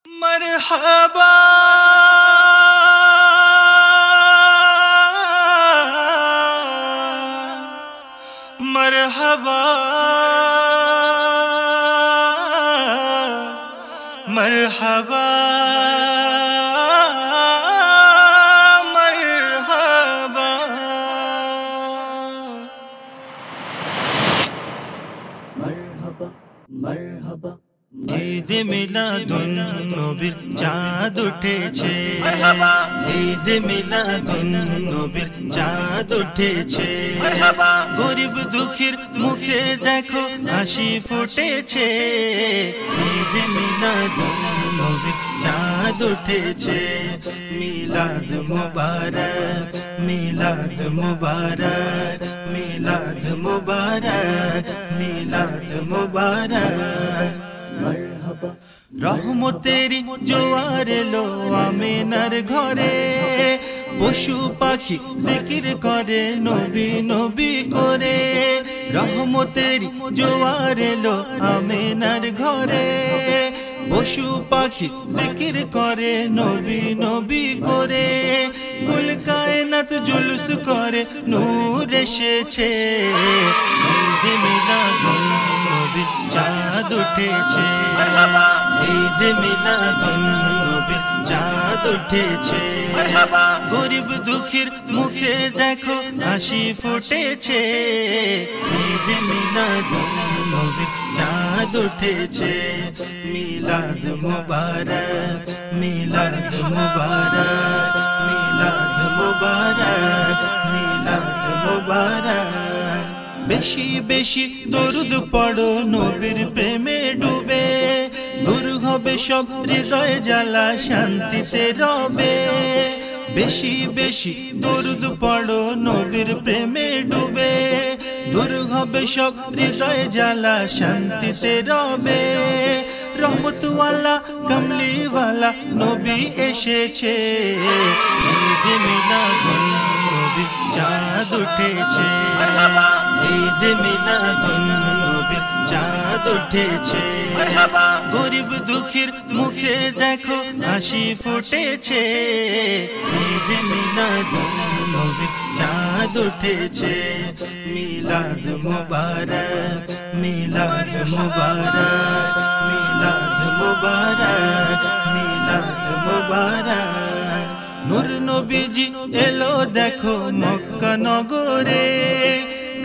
मरहबा मरहबा मरहबा मरहबा मरहबा मरहबा ঈদ মিলাদুন নবীর চাঁদ উঠেছে মারহাবা ঈদ মিলাদুন নবীর চাঁদ উঠেছে মারহাবা গরিব দুঃখীর মুখে দেখো হাসি ফুটেছে ঈদ মিলাদুন নবীর চাঁদ উঠেছে মিলাদ মুবারক মিলাদ মুবারক মিলাদ মুবারক মিলাদ মুবারক मरहबा रहमतेरी जोआर लो आमिनार घरे पशु पाखी जिकिर करे नबी नबी करे रहमतेरी जोआर लो आमिनार घरे पशु पाखी जिकिर करे नबी नबी करे कुल कायनात जुलूस करे नूर एसेछे ঈদ মিলাদুন নবীর চাঁদ উঠেছে মারহাবা ঈদ মিলাদুন নবীর চাঁদ উঠেছে মারহাবা গরিব দুঃখীর মুখে দেখো হাসি ফুটেছে ঈদ মিলাদুন নবীর চাঁদ উঠেছে মিলাদ মুবারক মিলাদ মুবারক মিলাদ মুবারক মিলাদ মুবারক বেশি বেশি দরুদ পড়ো নবীর প্রেমে ডুবে দূর হবে সব হৃদয় জ্বালা শান্তিতে রবে বেশি বেশি দরুদ পড়ো নবীর প্রেমে ডুবে দূর হবে সব হৃদয় জ্বালা শান্তিতে রবে রহমতওয়ালা কমলিওয়ালা নবী এসেছে ঈদ মিলাদুন নবীর চাঁদ উঠেছে মারহাবা ঈদ মিলাদুন নবীর চাঁদ উঠেছে মারহাবা গরিব দুঃখীর মুখে দেখো হাসি ফুটেছে ঈদ মিলাদুন নবীর চাঁদ উঠেছে মিলাদ মুবারক মিলাদ মুবারক মিলাদ মুবারক মিলাদ মুবারক নূর নবীজি এলো দেখো মক্কা নগরে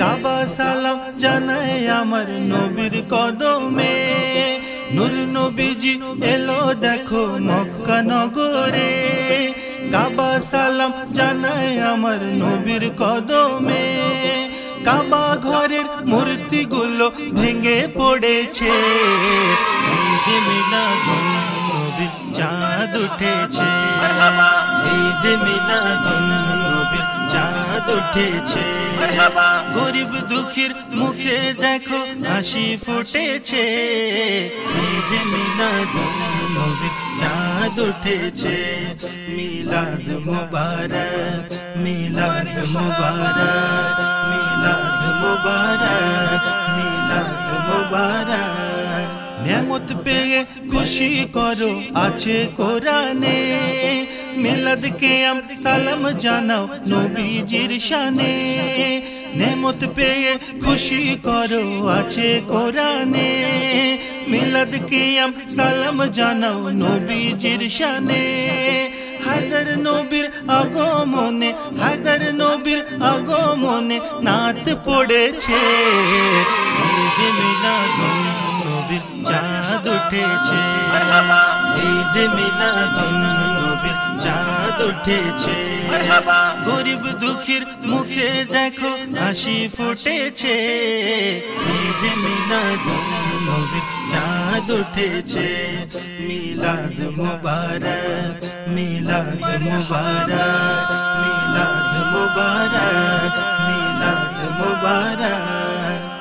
কাবা সালাম জানায় আমার নবীর কদমে নূর নবীজি এলো দেখো মক্কা নগরে কাবা সালাম জানায় আমার নবীর কদমে কাবা ঘরের মূর্তিগুলো ভেঙে পড়েছে ঈদ মিলাদুন নবীর চাঁদ উঠেছে মারহাবা ঈদ মিলাদুন নবীর চাঁদ উঠেছে মারহাবা গরিব দুঃখীর মুখে দেখো হাসি ফুটেছে ঈদ মিলাদুন নবীর চাঁদ উঠেছে মিলাদ মুবারক মিলাদ মুবারক মিলাদ মুবারক মিলাদ মুবারক নেয়ামত পেয়ে খুশি করো আছে কোরআনে মিলাদ কিয়াম সালাম জানাও নবীজির শানে নেয়ামত পেয়ে খুশি করো আছে কোরআনে মিলাদ কিয়াম সালাম জানাও নবীজির শানে হায়দার নবীর আগমনে হায়দার নবীর আগমনে নাত পড়েছে ঈদ মিলাদুন নবীর চাঁদ উঠেছে মারহাবা ঈদ মিলাদুন নবীর চাঁদ উঠেছে মারহাবা গরিব দুঃখীর মুখে দেখো হাসি ফুটেছে ঈদ মিলাদুন নবীর চাঁদ উঠেছে মিলাদ মুবারক মিলাদ মুবারক মিলাদ মুবারক মিলাদ মুবারক